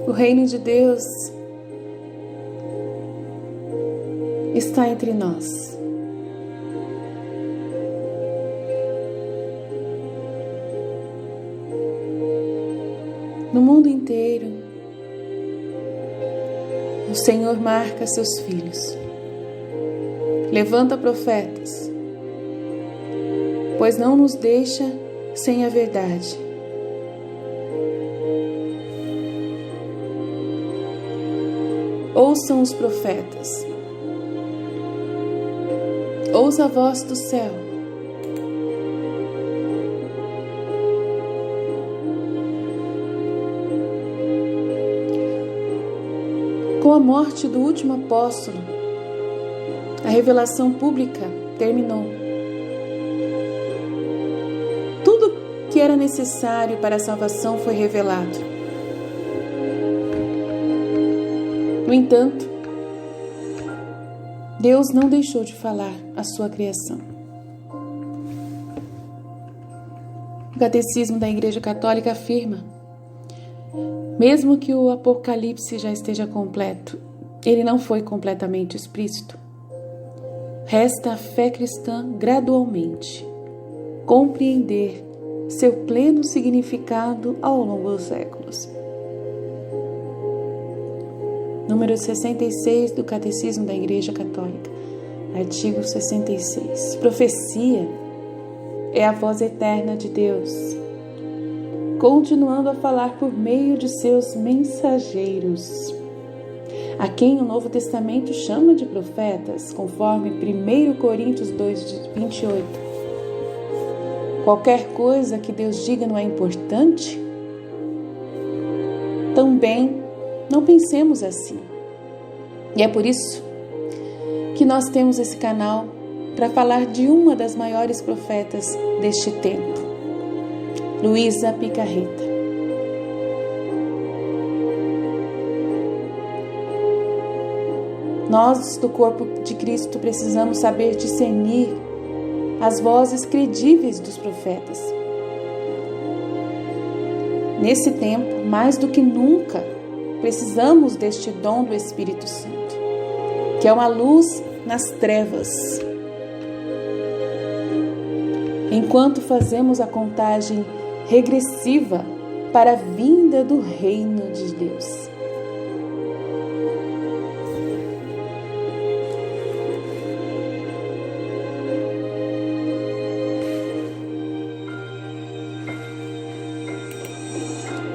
O reino de Deus está entre nós. No mundo inteiro, o Senhor marca seus filhos. Levanta profetas, pois não nos deixa sem a verdade. Ouçam os profetas. Ouça a voz do céu. Com a morte do último apóstolo, a revelação pública terminou. Tudo que era necessário para a salvação foi revelado. No entanto, Deus não deixou de falar à sua criação. O Catecismo da Igreja Católica afirma: mesmo que o Apocalipse já esteja completo, ele não foi completamente explícito. Resta a fé cristã gradualmente compreender seu pleno significado ao longo dos séculos. Número 66 do Catecismo da Igreja Católica, artigo 66. Profecia é a voz eterna de Deus, continuando a falar por meio de seus mensageiros, a quem o Novo Testamento chama de profetas, conforme 1 Coríntios 2:28. Qualquer coisa que Deus diga não é importante? Também não pensemos assim. E é por isso que nós temos esse canal para falar de uma das maiores profetas deste tempo, Luísa Picarreta. Nós, do corpo de Cristo, precisamos saber discernir as vozes credíveis dos profetas. Nesse tempo, mais do que nunca, precisamos deste dom do Espírito Santo, que é uma luz nas trevas. Enquanto fazemos a contagem regressiva para a vinda do reino de Deus.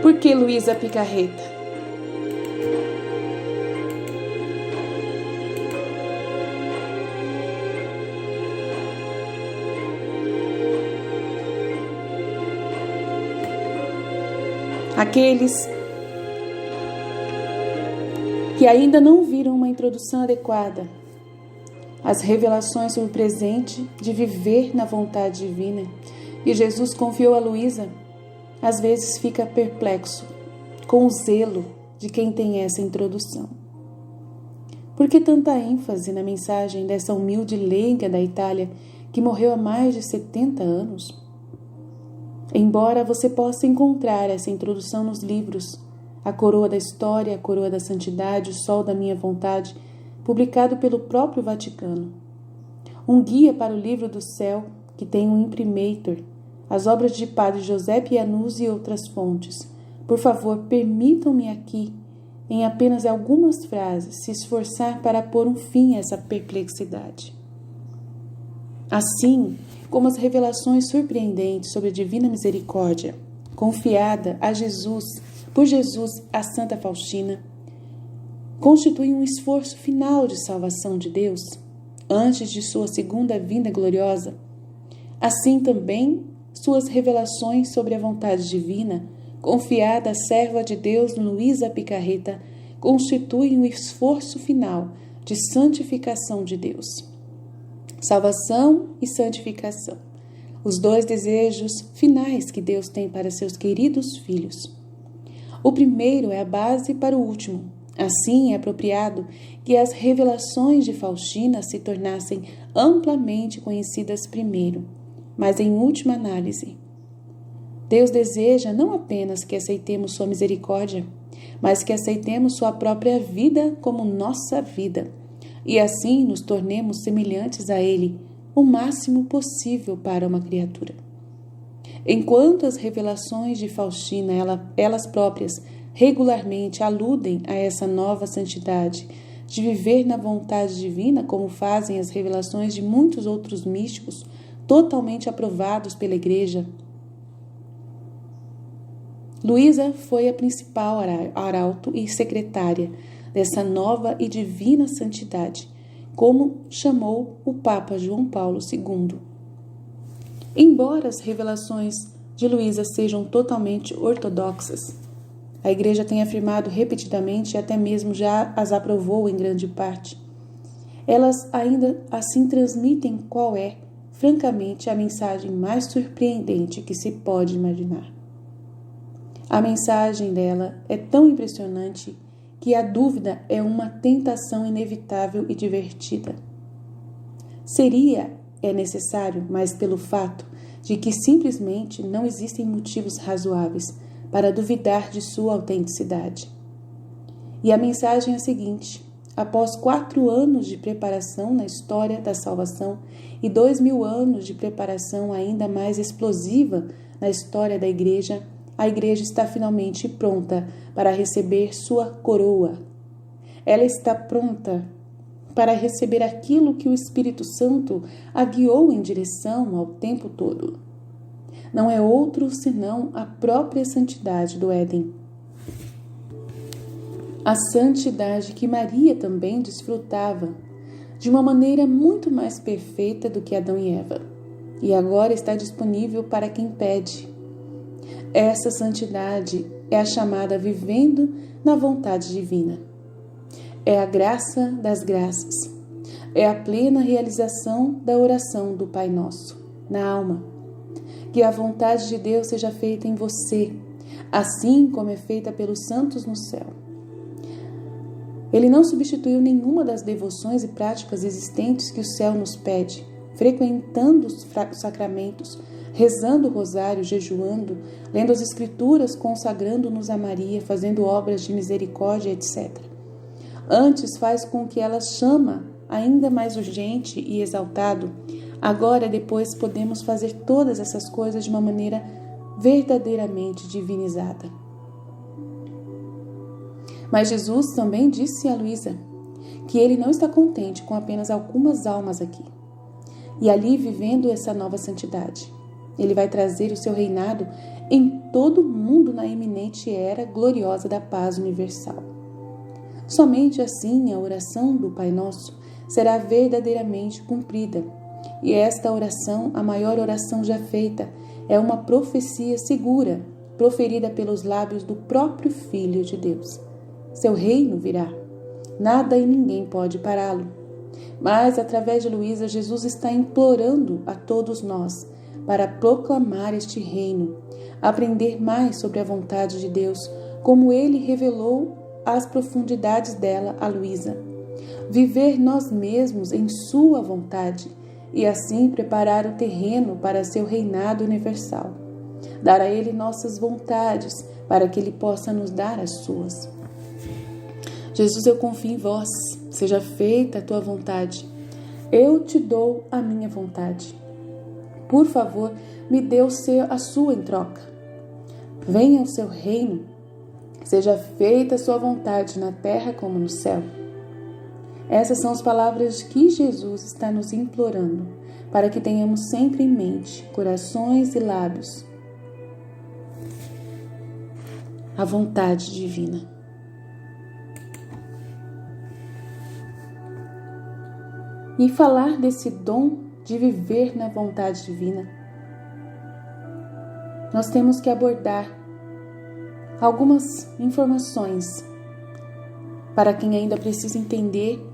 Por que Luísa Picarreta? Aqueles que ainda não viram uma introdução adequada às revelações sobre o presente de viver na vontade divina, e Jesus confiou a Luísa, às vezes fica perplexo com o zelo de quem tem essa introdução. Por que tanta ênfase na mensagem dessa humilde leiga da Itália que morreu há mais de 70 anos? Embora você possa encontrar essa introdução nos livros A Coroa da História, A Coroa da Santidade, O Sol da Minha Vontade, publicado pelo próprio Vaticano. Um guia para o livro do céu, que tem um imprimatur, as obras de Padre José Pianuzzi e outras fontes. Por favor, permitam-me aqui, em apenas algumas frases, se esforçar para pôr um fim a essa perplexidade. Assim como as revelações surpreendentes sobre a divina misericórdia, confiada a Jesus, por Jesus a Santa Faustina, constituem um esforço final de salvação de Deus, antes de sua segunda vinda gloriosa, assim também suas revelações sobre a vontade divina, confiada à serva de Deus Luísa Picarreta, constituem um esforço final de santificação de Deus. salvação e santificação. Os dois desejos finais que Deus tem para seus queridos filhos. O primeiro é a base para o último. Assim, é apropriado que as revelações de Faustina se tornassem amplamente conhecidas primeiro, mas em última análise. Deus deseja não apenas que aceitemos sua misericórdia, mas que aceitemos sua própria vida como nossa vida, e assim nos tornemos semelhantes a Ele o máximo possível para uma criatura. Enquanto as revelações de Faustina, elas próprias, regularmente aludem a essa nova santidade de viver na vontade divina, como fazem as revelações de muitos outros místicos, totalmente aprovados pela Igreja, Luísa foi a principal arauto e secretária dessa nova e divina santidade, como chamou o Papa João Paulo II. Embora as revelações de Luísa sejam totalmente ortodoxas, a Igreja tem afirmado repetidamente e até mesmo já as aprovou em grande parte, elas ainda assim transmitem qual é, francamente, a mensagem mais surpreendente que se pode imaginar. A mensagem dela é tão impressionante que a dúvida é uma tentação inevitável e divertida. É necessário, mas pelo fato de que simplesmente não existem motivos razoáveis para duvidar de sua autenticidade. E a mensagem é a seguinte: após 4 anos de preparação na história da salvação e 2000 anos de preparação ainda mais explosiva na história da Igreja, a Igreja está finalmente pronta para receber sua coroa. Ela está pronta para receber aquilo que o Espírito Santo a guiou em direção ao tempo todo. Não é outro senão a própria santidade do Éden. A santidade que Maria também desfrutava de uma maneira muito mais perfeita do que Adão e Eva, e agora está disponível para quem pede. Essa santidade é a chamada vivendo na vontade divina. É a graça das graças. É a plena realização da oração do Pai Nosso, na alma. Que a vontade de Deus seja feita em você, assim como é feita pelos santos no céu. Ele não substituiu nenhuma das devoções e práticas existentes que o céu nos pede, frequentando os sacramentos, rezando o rosário, jejuando, lendo as Escrituras, consagrando-nos a Maria, fazendo obras de misericórdia, etc. Antes faz com que ela chama, ainda mais urgente e exaltado. Agora, depois, podemos fazer todas essas coisas de uma maneira verdadeiramente divinizada. Mas Jesus também disse a Luísa que ele não está contente com apenas algumas almas aqui, e ali vivendo essa nova santidade. Ele vai trazer o seu reinado em todo o mundo na iminente era gloriosa da paz universal. Somente assim a oração do Pai Nosso será verdadeiramente cumprida. E esta oração, a maior oração já feita, é uma profecia segura, proferida pelos lábios do próprio Filho de Deus. Seu reino virá. Nada e ninguém pode pará-lo. Mas, através de Luísa, Jesus está implorando a todos nós para proclamar este reino, aprender mais sobre a vontade de Deus, como ele revelou as profundidades dela a Luísa, viver nós mesmos em sua vontade e assim preparar o terreno para seu reinado universal, dar a ele nossas vontades para que ele possa nos dar as suas. Jesus, eu confio em vós, seja feita a tua vontade. Eu te dou a minha vontade. Por favor, me dê a sua em troca. Venha o seu reino, seja feita a sua vontade na terra como no céu. Essas são as palavras que Jesus está nos implorando, para que tenhamos sempre em mente, corações e lábios, a vontade divina. E falar desse dom de viver na vontade divina, nós temos que abordar algumas informações para quem ainda precisa entender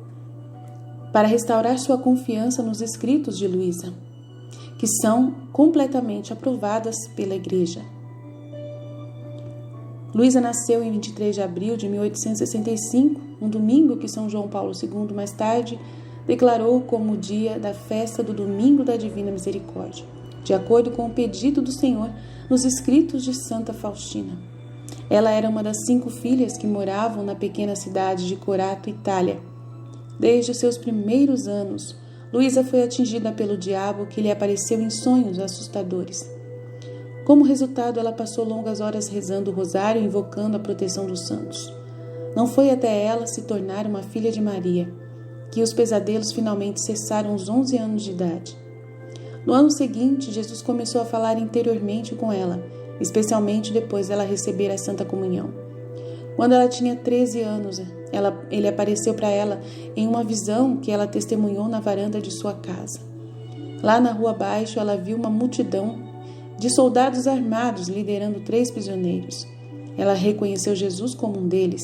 para restaurar sua confiança nos escritos de Luísa, que são completamente aprovadas pela Igreja. Luísa nasceu em 23 de abril de 1865, um domingo que São João Paulo II, mais tarde, declarou como o dia da festa do Domingo da Divina Misericórdia, de acordo com o pedido do Senhor nos escritos de Santa Faustina. Ela era uma das 5 filhas que moravam na pequena cidade de Corato, Itália. Desde os seus primeiros anos, Luísa foi atingida pelo diabo, que lhe apareceu em sonhos assustadores. Como resultado, ela passou longas horas rezando o rosário e invocando a proteção dos santos. Não foi até ela se tornar uma filha de Maria que os pesadelos finalmente cessaram aos 11 anos de idade. No ano seguinte, Jesus começou a falar interiormente com ela, especialmente depois dela receber a Santa Comunhão. Quando ela tinha 13 anos, ele apareceu para ela em uma visão que ela testemunhou na varanda de sua casa. Lá na rua abaixo, ela viu uma multidão de soldados armados liderando 3 prisioneiros. Ela reconheceu Jesus como um deles.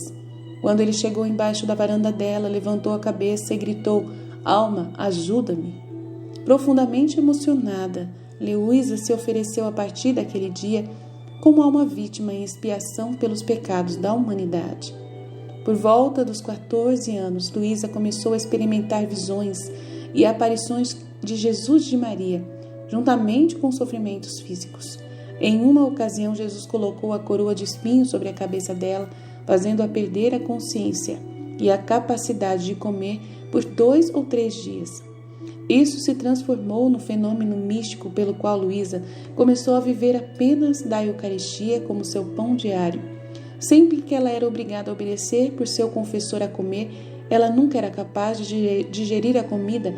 Quando ele chegou embaixo da varanda dela, levantou a cabeça e gritou: "Alma, ajuda-me!" Profundamente emocionada, Luísa se ofereceu a partir daquele dia como alma vítima em expiação pelos pecados da humanidade. Por volta dos 14 anos, Luísa começou a experimentar visões e aparições de Jesus e de Maria, juntamente com sofrimentos físicos. Em uma ocasião, Jesus colocou a coroa de espinhos sobre a cabeça dela, fazendo-a perder a consciência e a capacidade de comer por 2 ou 3 dias. Isso se transformou no fenômeno místico pelo qual Luísa começou a viver apenas da Eucaristia como seu pão diário. Sempre que ela era obrigada a obedecer por seu confessor a comer, ela nunca era capaz de digerir a comida,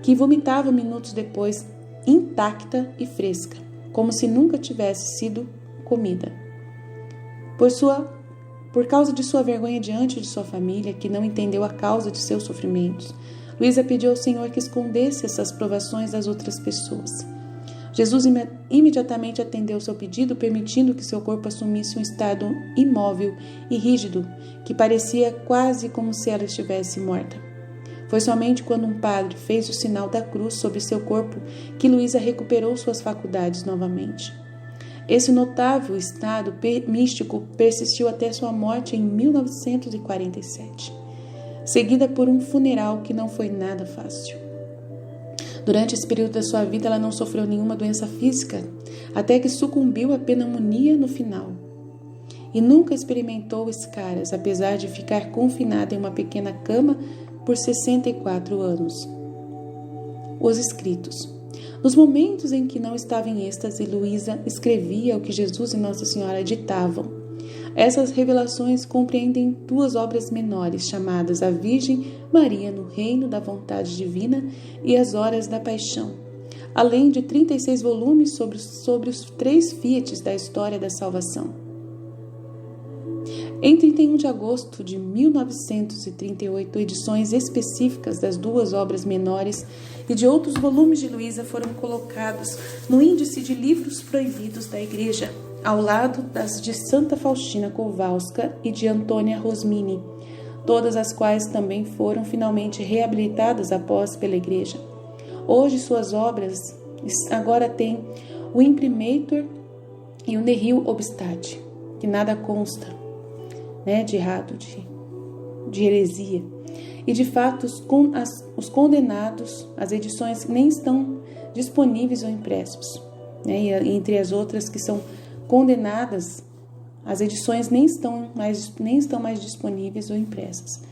que vomitava minutos depois, intacta e fresca, como se nunca tivesse sido comida. Por causa de sua vergonha diante de sua família, que não entendeu a causa de seus sofrimentos, Luísa pediu ao Senhor que escondesse essas provações das outras pessoas. Jesus imediatamente atendeu seu pedido, permitindo que seu corpo assumisse um estado imóvel e rígido, que parecia quase como se ela estivesse morta. Foi somente quando um padre fez o sinal da cruz sobre seu corpo que Luísa recuperou suas faculdades novamente. Esse notável estado místico persistiu até sua morte em 1947, seguida por um funeral que não foi nada fácil. Durante esse período da sua vida, ela não sofreu nenhuma doença física, até que sucumbiu à pneumonia no final. E nunca experimentou escaras, apesar de ficar confinada em uma pequena cama por 64 anos. Os escritos. Nos momentos em que não estava em êxtase, Luísa escrevia o que Jesus e Nossa Senhora ditavam. Essas revelações compreendem 2 obras menores, chamadas A Virgem Maria no Reino da Vontade Divina e As Horas da Paixão, além de 36 volumes sobre os 3 fiates da história da salvação. Em 31 de agosto de 1938, edições específicas das 2 obras menores e de outros volumes de Luísa foram colocados no índice de livros proibidos da Igreja, ao lado das de Santa Faustina Kowalska e de Antônia Rosmini, todas as quais também foram finalmente reabilitadas após pela Igreja. Hoje suas obras agora têm o Imprimatur e o Nihil Obstat, que nada consta, de errado, de heresia. E de fato os condenados, as edições nem estão disponíveis ou impressos, e entre as outras que são condenadas, as edições nem estão mais disponíveis ou impressas,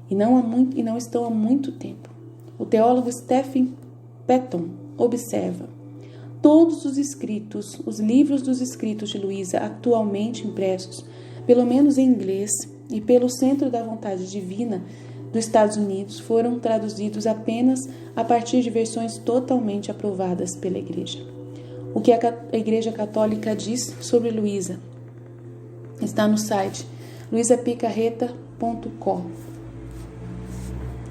e não estão há muito tempo. O teólogo Stephen Patton observa: todos os escritos, os livros dos escritos de Luísa atualmente impressos, pelo menos em inglês, e pelo Centro da Vontade Divina dos Estados Unidos, foram traduzidos apenas a partir de versões totalmente aprovadas pela Igreja. O que a Igreja Católica diz sobre Luísa está no site luisapicarreta.com.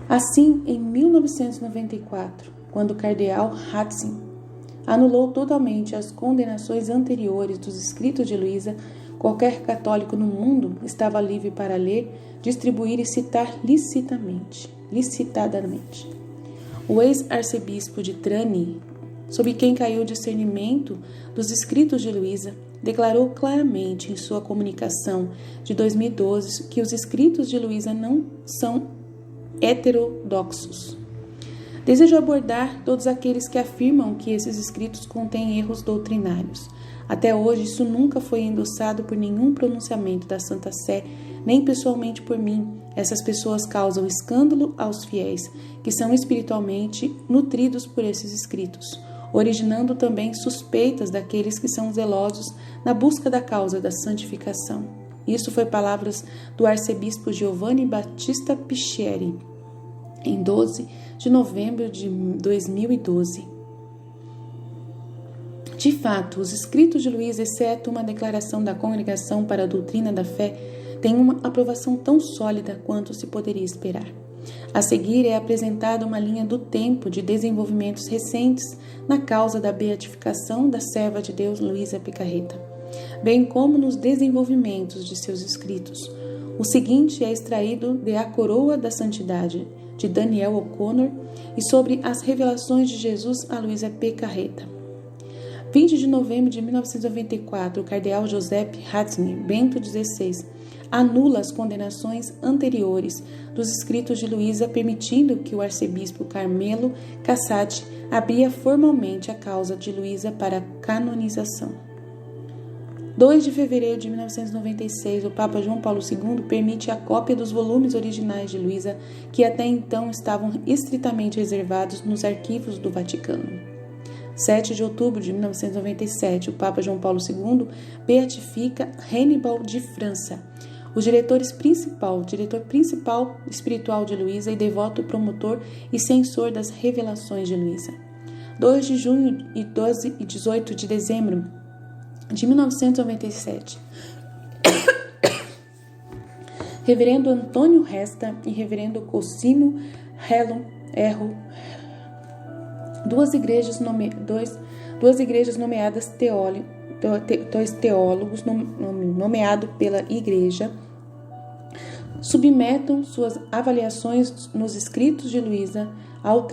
Assim, em 1994, quando o cardeal Ratzinger anulou totalmente as condenações anteriores dos escritos de Luísa, Qualquer católico no mundo estava livre para ler, distribuir e citar licitadamente. O ex-arcebispo de Trani, sob quem caiu o discernimento dos escritos de Luísa, declarou claramente em sua comunicação de 2012 que os escritos de Luísa não são heterodoxos. Desejo abordar todos aqueles que afirmam que esses escritos contêm erros doutrinários. Até hoje, isso nunca foi endossado por nenhum pronunciamento da Santa Sé, nem pessoalmente por mim. Essas pessoas causam escândalo aos fiéis, que são espiritualmente nutridos por esses escritos, originando também suspeitas daqueles que são zelosos na busca da causa da santificação. Isso foi palavras do arcebispo Giovanni Battista Picheri, em 12 de novembro de 2012. De fato, os escritos de Luísa, exceto uma declaração da Congregação para a Doutrina da Fé, têm uma aprovação tão sólida quanto se poderia esperar. A seguir é apresentada uma linha do tempo de desenvolvimentos recentes na causa da beatificação da serva de Deus Luísa Piccarreta, bem como nos desenvolvimentos de seus escritos. O seguinte é extraído de A Coroa da Santidade, de Daniel O'Connor, e sobre as revelações de Jesus a Luísa Piccarreta. 20 de novembro de 1994, o cardeal Giuseppe Ratzinger, Bento XVI, anula as condenações anteriores dos escritos de Luísa, permitindo que o arcebispo Carmelo Cassati abria formalmente a causa de Luísa para canonização. 2 de fevereiro de 1996, o Papa João Paulo II permite a cópia dos volumes originais de Luísa, que até então estavam estritamente reservados nos arquivos do Vaticano. 7 de outubro de 1997, o Papa João Paulo II beatifica Hannibal de França, o diretor principal espiritual de Luísa e devoto promotor e censor das revelações de Luísa. 2 de junho e 12 e 18 de dezembro de 1997, Reverendo Antônio Resta e Reverendo Cosimo Erro, duas igrejas nomeadas teólogos nomeado pela igreja, submetam suas avaliações nos escritos de Luísa ao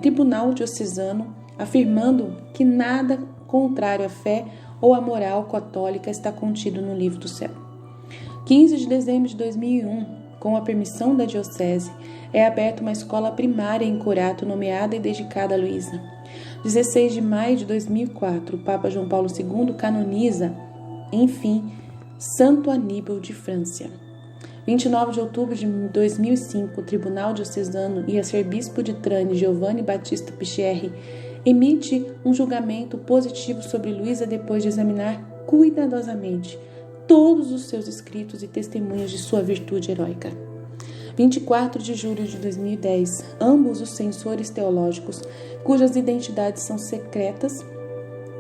Tribunal Diocesano, afirmando que nada contrário à fé ou à moral católica está contido no Livro do Céu. 15 de dezembro de 2001, com a permissão da Diocese, é aberta uma escola primária em Corato, nomeada e dedicada a Luísa. 16 de maio de 2004, o Papa João Paulo II canoniza, enfim, Santo Aníbal de França. 29 de outubro de 2005, o Tribunal Diocesano e arcebispo de Trani, Giovanni Battista Picheri, emite um julgamento positivo sobre Luísa depois de examinar cuidadosamente todos os seus escritos e testemunhas de sua virtude heróica. 24 de julho de 2010, ambos os censores teológicos, cujas identidades são secretas,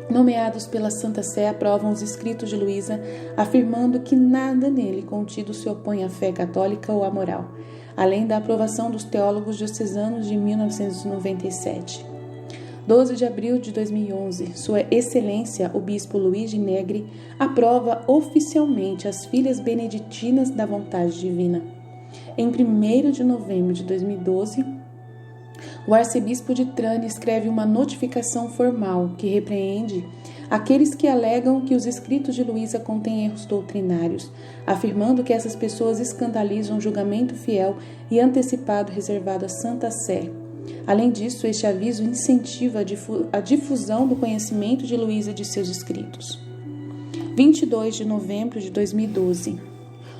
nomeados pela Santa Sé, aprovam os escritos de Luísa, afirmando que nada nele contido se opõe à fé católica ou à moral, além da aprovação dos teólogos diocesanos de 1997. 12 de abril de 2011, Sua Excelência, o Bispo Luigi Negri, aprova oficialmente as filhas beneditinas da vontade divina. Em 1º de novembro de 2012, o arcebispo de Trani escreve uma notificação formal que repreende aqueles que alegam que os escritos de Luísa contêm erros doutrinários, afirmando que essas pessoas escandalizam o julgamento fiel e antecipado reservado à Santa Sé. Além disso, este aviso incentiva a difusão do conhecimento de Luísa e de seus escritos. 22 de novembro de 2012.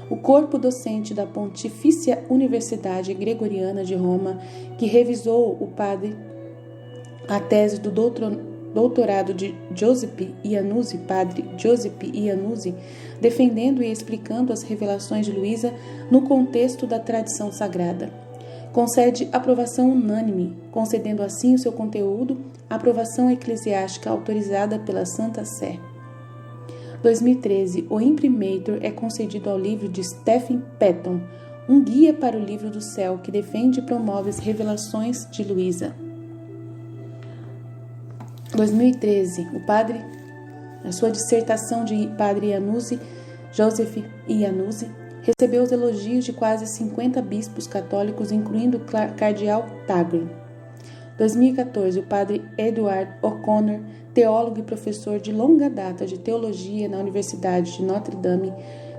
O corpo docente da Pontifícia Universidade Gregoriana de Roma, que revisou a tese do doutorado de padre Giuseppe Iannuzzi, defendendo e explicando as revelações de Luísa no contexto da tradição sagrada, concede aprovação unânime, concedendo assim o seu conteúdo, aprovação eclesiástica autorizada pela Santa Sé. 2013, o imprimatur é concedido ao livro de Stephen Patton, um guia para o livro do céu que defende e promove as revelações de Luísa. 2013, o padre A sua dissertação de padre Joseph Iannuzzi recebeu os elogios de quase 50 bispos católicos, incluindo o cardeal Tagle. 2014, o padre Edward O'Connor, teólogo e professor de longa data de teologia na Universidade de Notre Dame,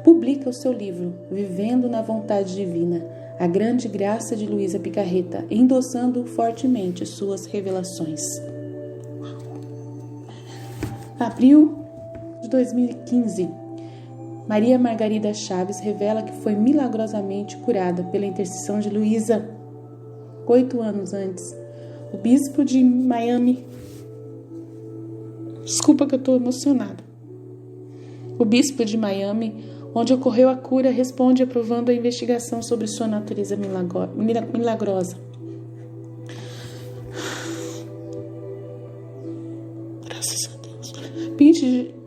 publica o seu livro Vivendo na Vontade Divina, a grande graça de Luisa Picarreta, endossando fortemente suas revelações. Abril de 2015, Maria Margarida Chaves revela que foi milagrosamente curada pela intercessão de Luisa 8 anos antes. O bispo de Miami... Desculpa que eu estou emocionada. O bispo de Miami, onde ocorreu a cura, responde aprovando a investigação sobre sua natureza milagrosa. Graças a Deus.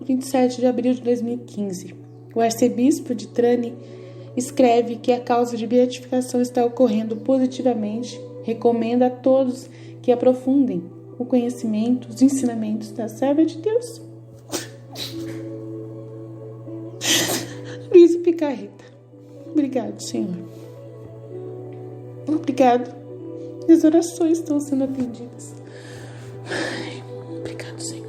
27 de abril de 2015. O arcebispo de Trani escreve que a causa de beatificação está ocorrendo positivamente. Recomenda a todos que aprofundem o conhecimento, os ensinamentos da serva de Deus. Luisa Picarreta. Obrigado, Senhor. Obrigado. Minhas orações estão sendo atendidas. Obrigado, Senhor.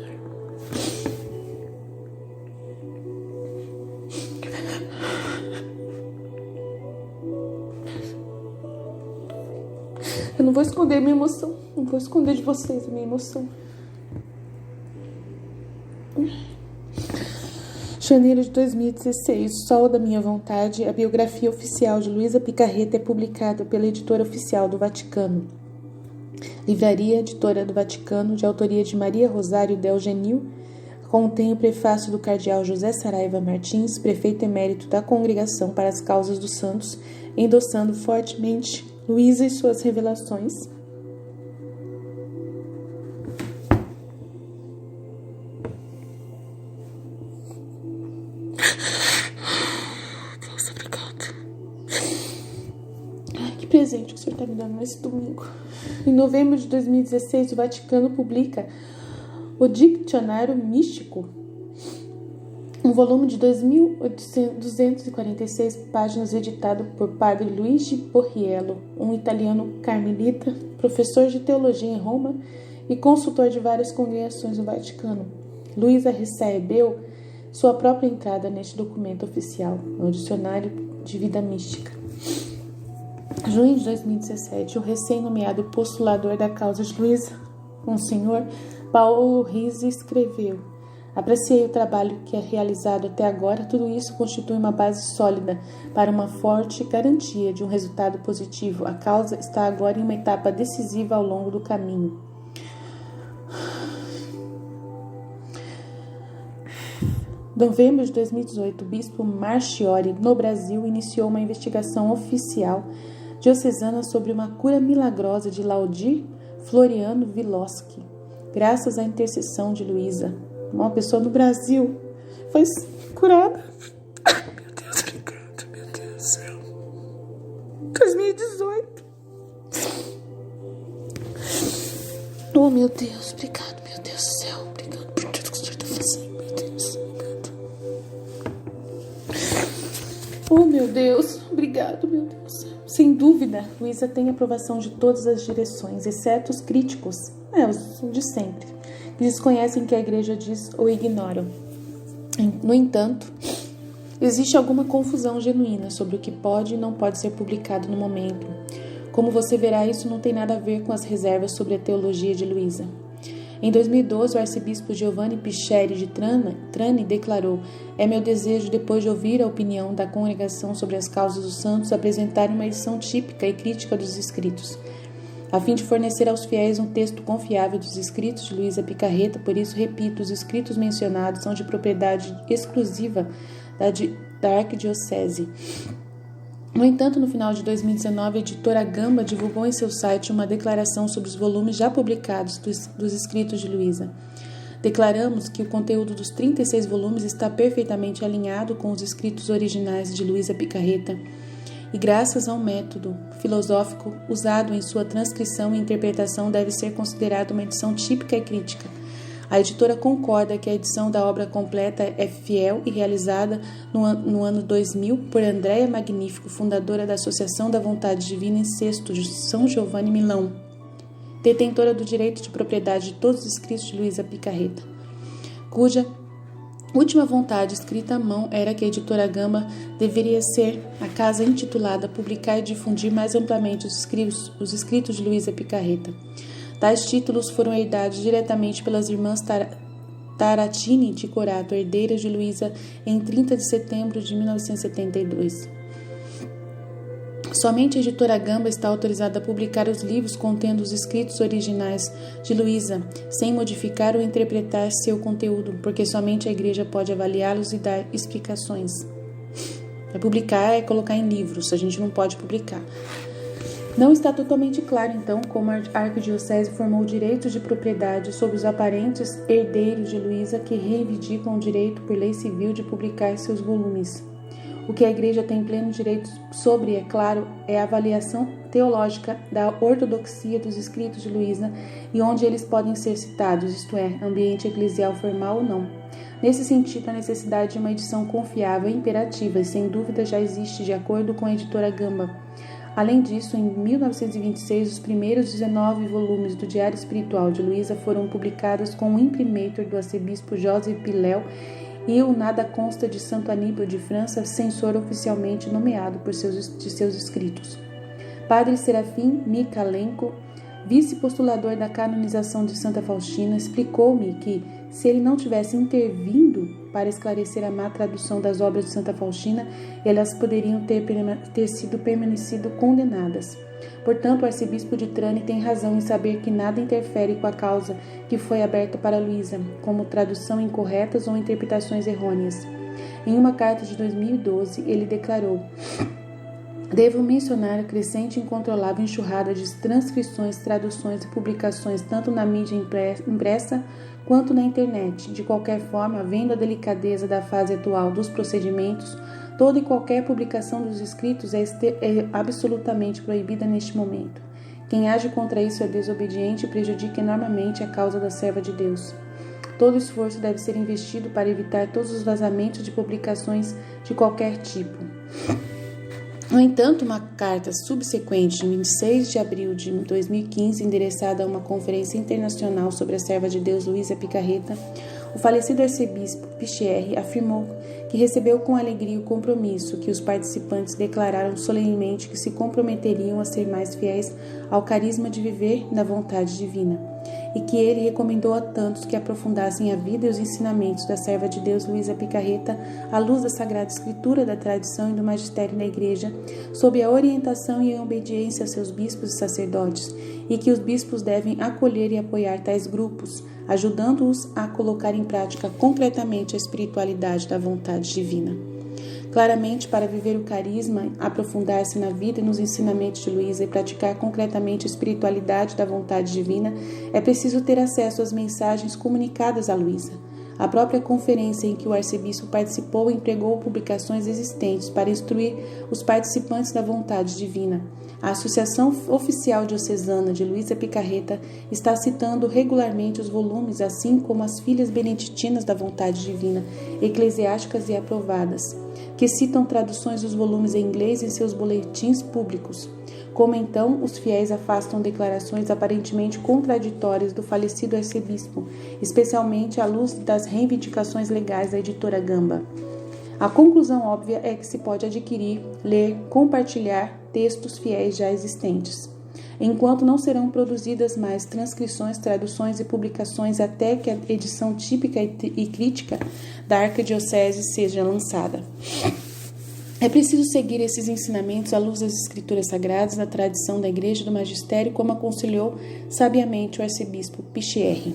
Eu não vou esconder minha emoção. Não vou esconder de vocês a minha emoção. Janeiro de 2016, Sol da Minha Vontade, a biografia oficial de Luisa Picarreta é publicada pela editora oficial do Vaticano. Livraria Editora do Vaticano, de autoria de Maria Rosário Del Genil, contém o prefácio do cardeal José Saraiva Martins, prefeito emérito da Congregação para as Causas dos Santos, endossando fortemente Luisa e suas revelações. Deus, obrigado. Ai, que presente que o Senhor está me dando nesse domingo. Em novembro de 2016, o Vaticano publica o Dicionário Místico, um volume de 2.246 páginas editado por padre Luigi Borriello, um italiano carmelita, professor de teologia em Roma e consultor de várias congregações do Vaticano. Luisa recebeu sua própria entrada neste documento oficial, no Dicionário de Vida Mística. Junho de 2017, o recém-nomeado postulador da causa de Luisa, Monsenhor Paulo Rizzi, escreveu: apreciei o trabalho que é realizado até agora. Tudo isso constitui uma base sólida para uma forte garantia de um resultado positivo. A causa está agora em uma etapa decisiva ao longo do caminho. Novembro de 2018, o bispo Marchiori, no Brasil, iniciou uma investigação oficial diocesana sobre uma cura milagrosa de Laudir Floriano Viloschi, graças à intercessão de Luisa. Uma pessoa no Brasil foi curada. Meu Deus, obrigado, meu Deus do céu. 2018. Oh, meu Deus, obrigado, meu Deus do céu. Obrigado por tudo que o Senhor está fazendo, meu Deus. Obrigado. Oh, meu Deus, obrigado, meu Deus. Sem dúvida, Luisa tem aprovação de todas as direções, exceto os críticos, os de sempre, que desconhecem que a igreja diz ou ignoram. No entanto, existe alguma confusão genuína sobre o que pode e não pode ser publicado no momento. Como você verá, isso não tem nada a ver com as reservas sobre a teologia de Luisa. Em 2012, o arcebispo Giovanni Picheri de Trani declarou: é meu desejo, depois de ouvir a opinião da congregação sobre as causas dos santos, apresentar uma edição típica e crítica dos escritos, a fim de fornecer aos fiéis um texto confiável dos escritos de Luisa Picarreta. Por isso, repito, os escritos mencionados são de propriedade exclusiva da Arquidiocese. No entanto, no final de 2019, a editora Gamba divulgou em seu site uma declaração sobre os volumes já publicados dos escritos de Luisa. Declaramos que o conteúdo dos 36 volumes está perfeitamente alinhado com os escritos originais de Luisa Picarreta, e graças ao método filosófico usado em sua transcrição e interpretação deve ser considerada uma edição típica e crítica. A editora concorda que a edição da obra completa é fiel e realizada no ano 2000 por Andrea Magnifico, fundadora da Associação da Vontade Divina em Sesto de São Giovanni, Milão, detentora do direito de propriedade de todos os escritos de Luisa Picarreta, cuja última vontade escrita à mão era que a editora Gamba deveria ser a casa intitulada publicar e difundir mais amplamente os escritos de Luisa Picarreta. Tais títulos foram herdados diretamente pelas irmãs Taratini de Corato, herdeiras de Luisa, em 30 de setembro de 1972. Somente a editora Gamba está autorizada a publicar os livros contendo os escritos originais de Luisa, sem modificar ou interpretar seu conteúdo, porque somente a Igreja pode avaliá-los e dar explicações. Publicar é colocar em livros, a gente não pode publicar. Não está totalmente claro, então, como a Arquidiocese formou direitos de propriedade sobre os aparentes herdeiros de Luisa que reivindicam o direito por lei civil de publicar seus volumes. O que a Igreja tem pleno direito sobre, é claro, é a avaliação teológica da ortodoxia dos escritos de Luisa e onde eles podem ser citados, isto é, ambiente eclesial formal ou não. Nesse sentido, a necessidade de uma edição confiável é imperativa e, sem dúvida, já existe de acordo com a editora Gamba. Além disso, em 1926, os primeiros 19 volumes do Diário Espiritual de Luisa foram publicados com o imprimatur do arcebispo Joseph Pilel e o Nada Consta de Santo Aníbal de França, censor oficialmente nomeado de seus escritos. Padre Serafim Mikalenko, vice-postulador da canonização de Santa Faustina, explicou-me que, se ele não tivesse intervindo para esclarecer a má tradução das obras de Santa Faustina, elas poderiam ter sido permanecido condenadas. Portanto, o arcebispo de Trani tem razão em saber que nada interfere com a causa que foi aberta para Luisa, como tradução incorretas ou interpretações errôneas. Em uma carta de 2012, ele declarou: devo mencionar a crescente e incontrolável enxurrada de transcrições, traduções e publicações tanto na mídia impressa quanto na internet. De qualquer forma, vendo a delicadeza da fase atual dos procedimentos, toda e qualquer publicação dos escritos é absolutamente proibida neste momento. Quem age contra isso é desobediente e prejudica enormemente a causa da serva de Deus. Todo esforço deve ser investido para evitar todos os vazamentos de publicações de qualquer tipo. No entanto, uma carta subsequente, de 26 de abril de 2015, endereçada a uma conferência internacional sobre a serva de Deus Luisa Picarreta, o falecido arcebispo Pichierre afirmou que recebeu com alegria o compromisso que os participantes declararam solenemente que se comprometeriam a ser mais fiéis ao carisma de viver na vontade divina, e que ele recomendou a tantos que aprofundassem a vida e os ensinamentos da serva de Deus Luisa Picarreta à luz da Sagrada Escritura, da tradição e do magistério da Igreja, sob a orientação e a obediência aos seus bispos e sacerdotes, e que os bispos devem acolher e apoiar tais grupos, ajudando-os a colocar em prática concretamente a espiritualidade da vontade divina. Claramente, para viver o carisma, aprofundar-se na vida e nos ensinamentos de Luisa e praticar concretamente a espiritualidade da vontade divina, é preciso ter acesso às mensagens comunicadas a Luisa. A própria conferência em que o arcebispo participou empregou publicações existentes para instruir os participantes da vontade divina. A Associação Oficial Diocesana de Luisa Picarreta está citando regularmente os volumes, assim como as filhas beneditinas da vontade divina, eclesiásticas e aprovadas, que citam traduções dos volumes em inglês em seus boletins públicos. Como então os fiéis afastam declarações aparentemente contraditórias do falecido arcebispo, especialmente à luz das reivindicações legais da editora Gamba? A conclusão óbvia é que se pode adquirir, ler, compartilhar textos fiéis já existentes, enquanto não serão produzidas mais transcrições, traduções e publicações até que a edição típica e crítica da Arquidiocese seja lançada. É preciso seguir esses ensinamentos à luz das Escrituras Sagradas, da tradição da Igreja e do Magistério, como aconselhou sabiamente o arcebispo Pichierre.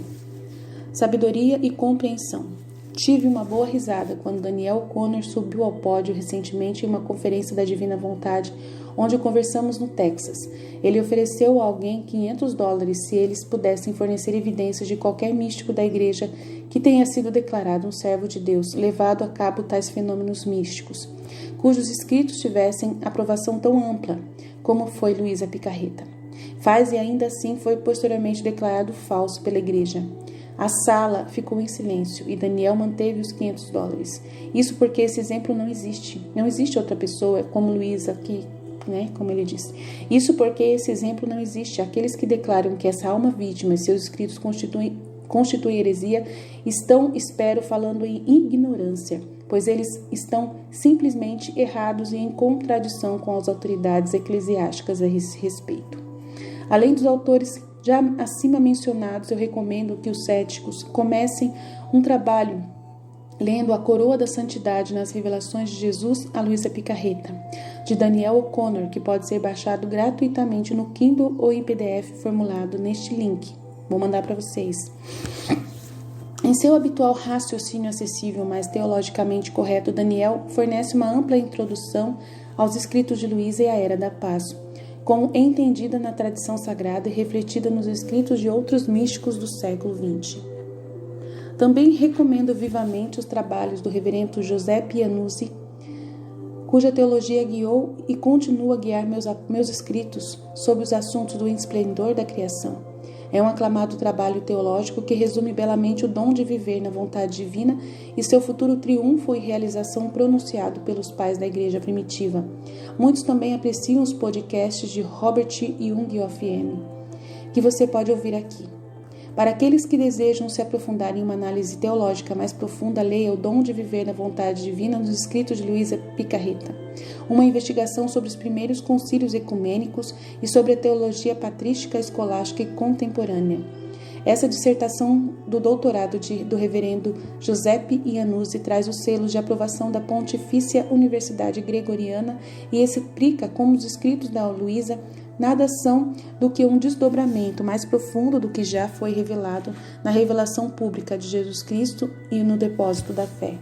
Sabedoria e compreensão. Tive uma boa risada quando Daniel Conner subiu ao pódio recentemente em uma conferência da Divina Vontade, onde conversamos no Texas. Ele ofereceu a alguém $500 se eles pudessem fornecer evidências de qualquer místico da Igreja que tenha sido declarado um servo de Deus, levado a cabo tais fenômenos místicos, cujos escritos tivessem aprovação tão ampla como foi Luisa Picarreta. Faz e ainda assim foi posteriormente declarado falso pela Igreja. A sala ficou em silêncio e Daniel manteve os $500. Isso porque esse exemplo não existe. Não existe outra pessoa como Luísa aqui, né? Como ele disse. Isso porque esse exemplo não existe. Aqueles que declaram que essa alma vítima e seus escritos constituem heresia estão, espero, falando em ignorância, pois eles estão simplesmente errados e em contradição com as autoridades eclesiásticas a esse respeito. Além dos autores já acima mencionados, eu recomendo que os céticos comecem um trabalho lendo A Coroa da Santidade nas Revelações de Jesus a Luísa Picarreta, de Daniel O'Connor, que pode ser baixado gratuitamente no Kindle ou em PDF formulado neste link. Vou mandar para vocês. Em seu habitual raciocínio acessível, mas teologicamente correto, Daniel fornece uma ampla introdução aos escritos de Luísa e à Era da Paz, como entendida na tradição sagrada e refletida nos escritos de outros místicos do século XX. Também recomendo vivamente os trabalhos do reverendo José Pianuzzi, cuja teologia guiou e continua a guiar meus escritos sobre os assuntos do esplendor da criação. É um aclamado trabalho teológico que resume belamente o dom de viver na vontade divina e seu futuro triunfo e realização pronunciado pelos pais da igreja primitiva. Muitos também apreciam os podcasts de Robert Young of que você pode ouvir aqui. Para aqueles que desejam se aprofundar em uma análise teológica mais profunda, leia O Dom de Viver na Vontade Divina nos escritos de Luísa Picarreta, uma investigação sobre os primeiros concílios ecumênicos e sobre a teologia patrística, escolástica e contemporânea. Essa dissertação do doutorado do reverendo Giuseppe Iannuzzi traz os selos de aprovação da Pontifícia Universidade Gregoriana e explica como os escritos da Luísa nada são do que um desdobramento mais profundo do que já foi revelado na revelação pública de Jesus Cristo e no depósito da fé.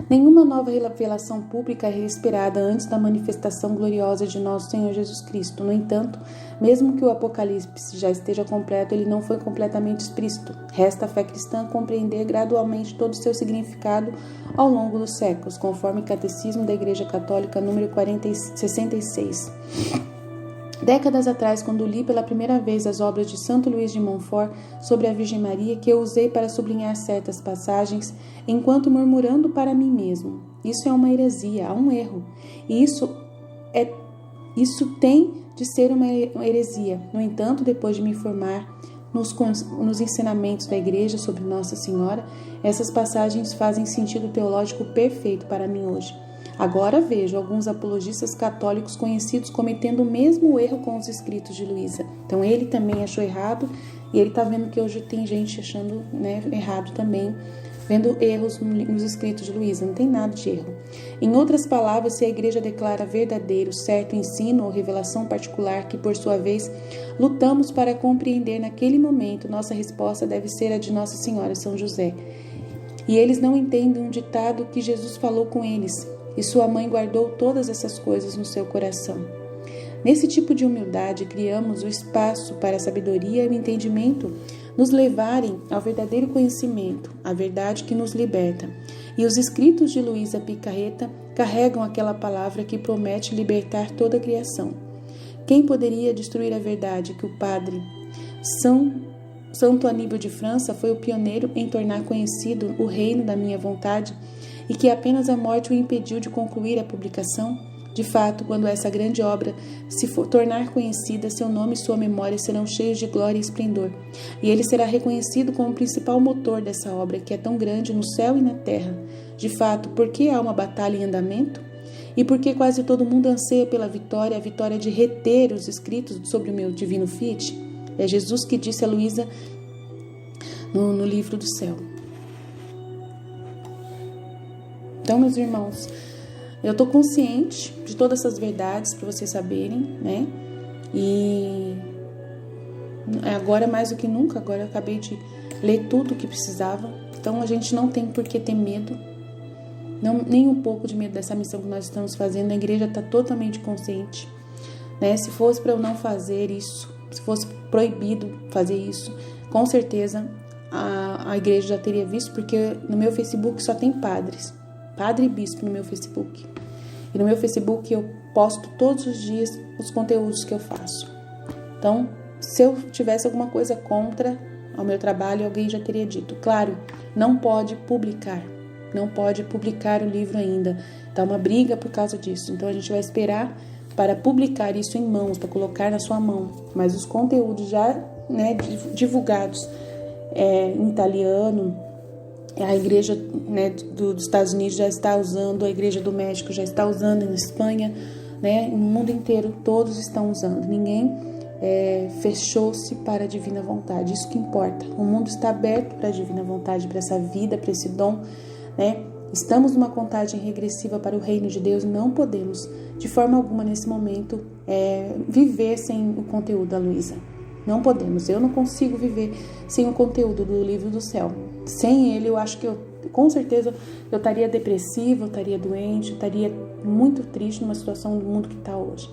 Nenhuma nova revelação pública é esperada antes da manifestação gloriosa de nosso Senhor Jesus Cristo. No entanto, mesmo que o Apocalipse já esteja completo, ele não foi completamente explícito. Resta a fé cristã compreender gradualmente todo o seu significado ao longo dos séculos, conforme o Catecismo da Igreja Católica número 66. Décadas atrás, quando li pela primeira vez as obras de Santo Luís de Montfort sobre a Virgem Maria, que eu usei para sublinhar certas passagens, enquanto murmurando para mim mesmo: isso é uma heresia, há um erro. E isso tem de ser uma heresia. No entanto, depois de me formar nos ensinamentos da Igreja sobre Nossa Senhora, essas passagens fazem sentido teológico perfeito para mim hoje. Agora vejo alguns apologistas católicos conhecidos cometendo o mesmo erro com os escritos de Luísa. Então ele também achou errado e ele está vendo que hoje tem gente achando, errado também, vendo erros nos escritos de Luísa. Não tem nada de erro. Em outras palavras, se a igreja declara verdadeiro, certo ensino ou revelação particular que, por sua vez, lutamos para compreender naquele momento, nossa resposta deve ser a de Nossa Senhora São José. E eles não entendem um ditado que Jesus falou com eles: e sua mãe guardou todas essas coisas no seu coração. Nesse tipo de humildade, criamos o espaço para a sabedoria e o entendimento nos levarem ao verdadeiro conhecimento, a verdade que nos liberta. E os escritos de Luísa Picarreta carregam aquela palavra que promete libertar toda a criação. Quem poderia destruir a verdade que o padre Santo Aníbal de França foi o pioneiro em tornar conhecido o reino da minha vontade e que apenas a morte o impediu de concluir a publicação? De fato, quando essa grande obra se tornar conhecida, seu nome e sua memória serão cheios de glória e esplendor, e ele será reconhecido como o principal motor dessa obra, que é tão grande no céu e na terra. De fato, por que há uma batalha em andamento? E por que quase todo mundo anseia pela vitória, a vitória de reter os escritos sobre o meu divino Fiat? É Jesus que disse a Luísa no livro do céu. Então, meus irmãos, eu estou consciente de todas essas verdades para vocês saberem, E agora mais do que nunca, agora eu acabei de ler tudo o que precisava. Então a gente não tem por que ter medo, nem um pouco de medo dessa missão que nós estamos fazendo. A igreja está totalmente consciente, Se fosse para eu não fazer isso, se fosse proibido fazer isso, com certeza a igreja já teria visto, porque no meu Facebook só tem padre e bispo no meu Facebook. E no meu Facebook eu posto todos os dias os conteúdos que eu faço. Então, se eu tivesse alguma coisa contra, ao meu trabalho, alguém já teria dito. Claro, não pode publicar o livro ainda. Tá uma briga por causa disso. Então a gente vai esperar para publicar isso em mãos, para colocar na sua mão. Mas os conteúdos já, né, divulgados em italiano, a igreja, né, dos Estados Unidos já está usando, a igreja do México já está usando, na Espanha, né, no mundo inteiro todos estão usando. Ninguém fechou-se para a divina vontade. Isso que importa. O mundo está aberto para a divina vontade, para essa vida, para esse dom, né? Estamos numa contagem regressiva para o reino de Deus e não podemos, de forma alguma, nesse momento, viver sem o conteúdo da Luísa. Não podemos. Eu não consigo viver sem o conteúdo do livro do céu. Sem ele, eu acho que com certeza, eu estaria depressiva, eu estaria doente, eu estaria muito triste numa situação do mundo que está hoje.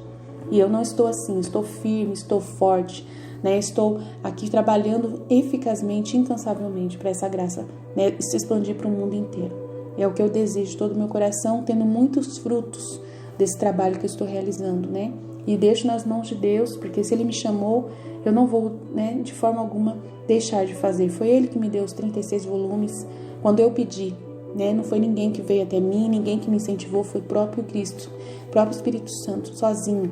E eu não estou assim, estou firme, estou forte, né? Estou aqui trabalhando eficazmente, incansavelmente para essa graça, né, se expandir para o mundo inteiro. É o que eu desejo de todo o meu coração, tendo muitos frutos desse trabalho que eu estou realizando, né? E deixo nas mãos de Deus, porque se Ele me chamou, eu não vou, né, de forma alguma deixar de fazer. Foi Ele que me deu os 36 volumes quando eu pedi, né? Não foi ninguém que veio até mim, ninguém que me incentivou, foi o próprio Cristo, o próprio Espírito Santo, sozinho.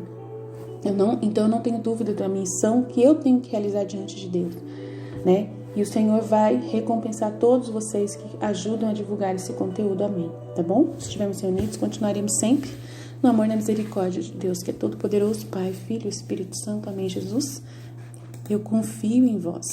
Então eu não tenho dúvida da missão que eu tenho que realizar diante de Deus, né? E o Senhor vai recompensar todos vocês que ajudam a divulgar esse conteúdo. Amém. Tá bom? Se estivermos reunidos, continuaremos sempre no amor e na misericórdia de Deus, que é todo poderoso, Pai, Filho e Espírito Santo. Amém, Jesus? Eu confio em vós.